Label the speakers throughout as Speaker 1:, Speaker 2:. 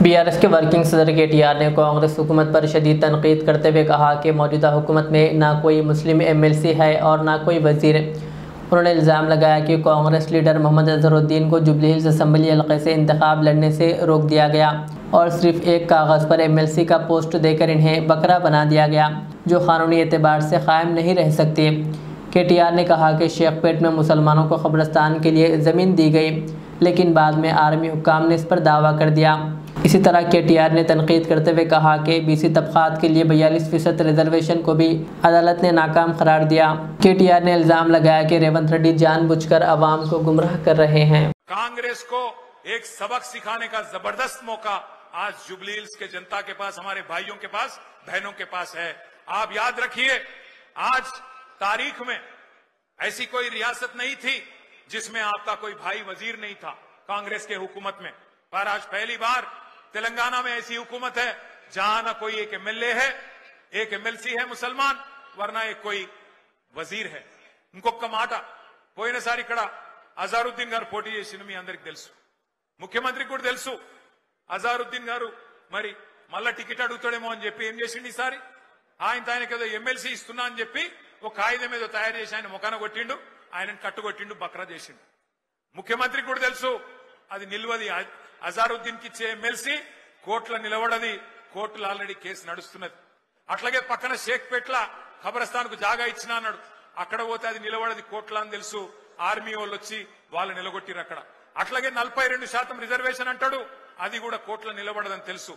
Speaker 1: BRS के working सदर KTR ने कांग्रेस हुकूमत पर शदीद तनकीद करते हुए कहा कि मौजूदा हुकूमत में ना कोई मुस्लिम एमएलसी है और ना कोई वजीर। उन्होंने इल्ज़ाम लगाया कि कांग्रेस लीडर मोहम्मद अजहरुद्दीन को जुबली हिल्स असम्बली हल्के से इंतखाब लड़ने से रोक दिया गया और सिर्फ एक कागज़ पर एमएलसी का पोस्ट देकर इन्हें बकरा बना दिया गया, जो कानूनी एतबार से कायम नहीं रह सकती। केटीआर ने कहा कि शेखपेट में मुसलमानों को कब्रिस्तान के लिए ज़मीन दी गई, लेकिन बाद में आर्मी हुक्काम ने इस पर दावा कर दिया। इसी तरह केटीआर ने तनकीद करते हुए कहा कि बीसी तबक़ात के लिए 42% रिजर्वेशन को भी अदालत ने नाकाम करार दिया। केटीआर ने इल्ज़ाम लगाया कि रेवंत रेड्डी जानबूझकर अवाम को गुमराह कर रहे हैं।
Speaker 2: कांग्रेस को एक सबक सिखाने का जबरदस्त मौका आज जुबली हिल्स के जनता के पास, हमारे भाइयों के पास, बहनों के पास है। आप याद रखिए, आज तारीख में ऐसी कोई रियासत नहीं थी जिसमें आपका कोई भाई वजीर नहीं था कांग्रेस के हुकूमत में, पर आज पहली बार तेलंगाना में ऐसी हुकूमत है जहां ना कोई एक एमएलए है, एक एमएलसी है मुसलमान, वरना एक कोई वजीर है। ఇంకొక మాట, పోయినసారి ఇక్కడ అజారుద్దీన్ గారు పోటీ చేసిన మీ అందరికి తెలుసు, ముఖ్యమంత్రికి కూడా తెలుసు। అజారుద్దీన్ గారు మరి మళ్ళా టికెట్ అడుగుతాడేమో అని చెప్పి ఏం చేసిండు ఈసారి, ఆయనకి ఏదో ఎమ్మెల్సీ ఇస్తున్నా అని చెప్పి ఒక కాగితం ఏదో తయారు చేసి ఆయన ముఖాన కొట్టిండు, ఆయనను కట్టుకొట్టిండు, బక్రా చేసిండు। ముఖ్యమంత్రికి కూడా తెలుసు అది నిల్వది, అజారుద్దీన్ కి ఇచ్చే ఎమ్మెల్సీ కోర్టులో నిలబడది, కోర్టులో ఆల్రెడీ కేసు నడుస్తున్నది। అట్లాగే పక్కన షేక్పేట్ల ఖబరస్థాన్ కు జాగా ఇచ్చినా అన్నాడు, అక్కడ పోతే అది నిలబడది కోర్టులో అని తెలుసు, ఆర్మీ వాళ్ళు వచ్చి వాళ్ళు నిలగొట్టిరు అక్కడ। అట్లాగే 42% రిజర్వేషన్ అంటాడు, అది కూడా కోర్టులో నిలబడదని తెలుసు।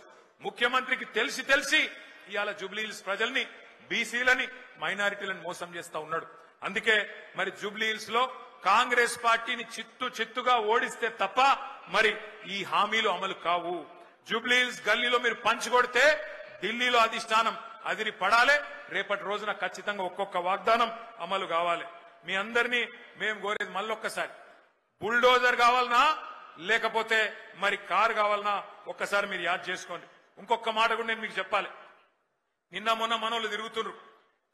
Speaker 2: ముఖ్యమంత్రికి తెలిసి ఇవాళ జూబ్లీ హిల్స్ ప్రజల్ని, బీసీలని, మైనారిటీలను మోసం చేస్తా ఉన్నాడు। అందుకే మరి జూబ్లీ హిల్స్ లో కాంగ్రెస్ పార్టీని చిత్తుగా ఓడిస్తే తప్ప మరి ఈ హామీలు అమలు కావు। జూబ్లీ హిల్స్ గల్లీలో మీరు పంచి కొడితే ఢిల్లీలో అధిష్టానం అదిరి పడాలి, రేపటి రోజున ఖచ్చితంగా ఒక్కొక్క వాగ్దానం అమలు కావాలి। మీ అందరినీ మేము కోరేది మళ్ళొక్కసారి, బుల్డోజర్ కావాలనా లేకపోతే మరి కారు కావాలనా ఒక్కసారి మీరు యాద్ చేసుకోండి। ఇంకొక మాట కూడా నేను మీకు చెప్పాలి, నిన్న మొన్న మనోళ్ళు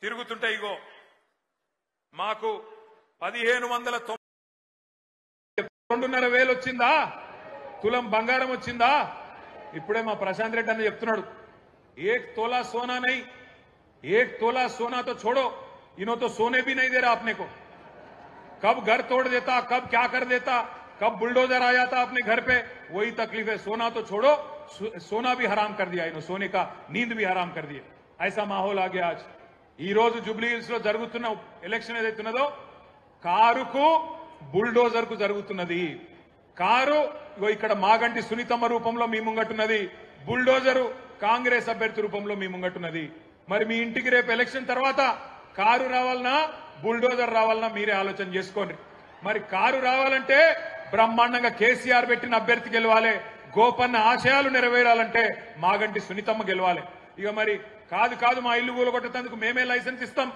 Speaker 2: తిరుగుతుంటే ఇగో మాకు 1592.5 వచ్చిందా, తులం బంగారం వచ్చిందా? ఇప్పుడే మా ప్రశాంత్ రెడ్డి అన్న చెప్తున్నాడు, 1 तोला सोना नहीं, 1 तोला सोना तो छोड़ो, इन्हों तो सोने भी नहीं दे रहा अपने को। कब घर तोड़ देता, कब क्या कर देता, कब बुलडोजर आ जाता अपने घर पे, वही तकलीफ है। सोना तो छोड़ो, सोना भी हराम कर दिया इन्हों, सोने का नींद भी हराम कर दिया। ऐसा माहौल आ गया आज। ఈ రోజు జూబ్లీ హిల్స్ లో జరుగుతున్న ఎలక్షన్ ఏదైతున్నదో కారుకు బుల్డోజర్ కు జరుగుతున్నది। కారు ఇక్కడ మాగంటి సునీతమ్మ రూపంలో మీ ముంగట్టున్నది, బుల్డోజరు కాంగ్రెస్ అభ్యర్థి రూపంలో మీ ముంగట్టున్నది। మరి మీ ఇంటికి రేపు ఎలక్షన్ తర్వాత కారు రావాలన్నా బుల్డోజర్ రావాలన్నా మీరే ఆలోచన చేసుకోండి। మరి కారు రావాలంటే బ్రహ్మాండంగా కేసీఆర్ పెట్టిన అభ్యర్థి గెలవాలి, గోపన్న ఆశయాలు నెరవేరాలంటే మాగంటి సునీతమ్మ గెలవాలి। ఇక మరి కాదు మా ఇల్లు కూలగొట్టేందుకు మేమే లైసెన్స్ ఇస్తాం,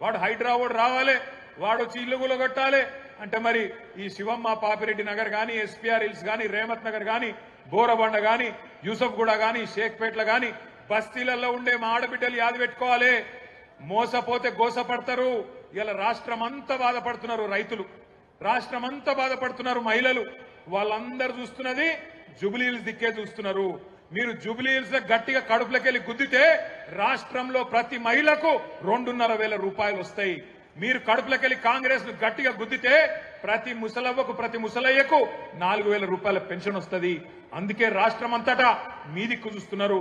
Speaker 2: వాడు హైదరాబాద్ రావాలి, వాడు వచ్చి ఇల్లు కూలగొట్టాలి అంటే మరి ఈ శివమ్మ పాపిరెడ్డి నగర్ గాని, ఎస్పీఆర్ హిల్స్ గాని, రేమత్ నగర్ గాని, బోరబండ గాని, యూసఫ్ గూడ గాని, షేక్పేట్ల గాని బస్తీలలో ఉండే మా ఆడబిడ్డలు యాద పెట్టుకోవాలి, మోసపోతే గోసపడతారు। ఇలా రాష్ట్రం అంతా బాధపడుతున్నారు రైతులు, రాష్ట్రం అంతా బాధపడుతున్నారు మహిళలు, వాళ్ళందరూ చూస్తున్నది జూబ్లీ హిల్స్ దిక్కే చూస్తున్నారు। మీరు జూబ్లీ హిల్స్ లో గట్టిగా కడుపులకెళ్లి గుద్దితే రాష్ట్రంలో ప్రతి మహిళకు 2,500 రూపాయలు వస్తాయి। మీరు కడుపులకెళ్లి కాంగ్రెస్ ను గట్టిగా గుద్దితే ప్రతి ముసలవ్వకు, ప్రతి ముసలయ్యకు 4,000 రూపాయల పెన్షన్ వస్తుంది। అందుకే రాష్ట్రం అంతటా మీ దిక్కు చూస్తున్నారు।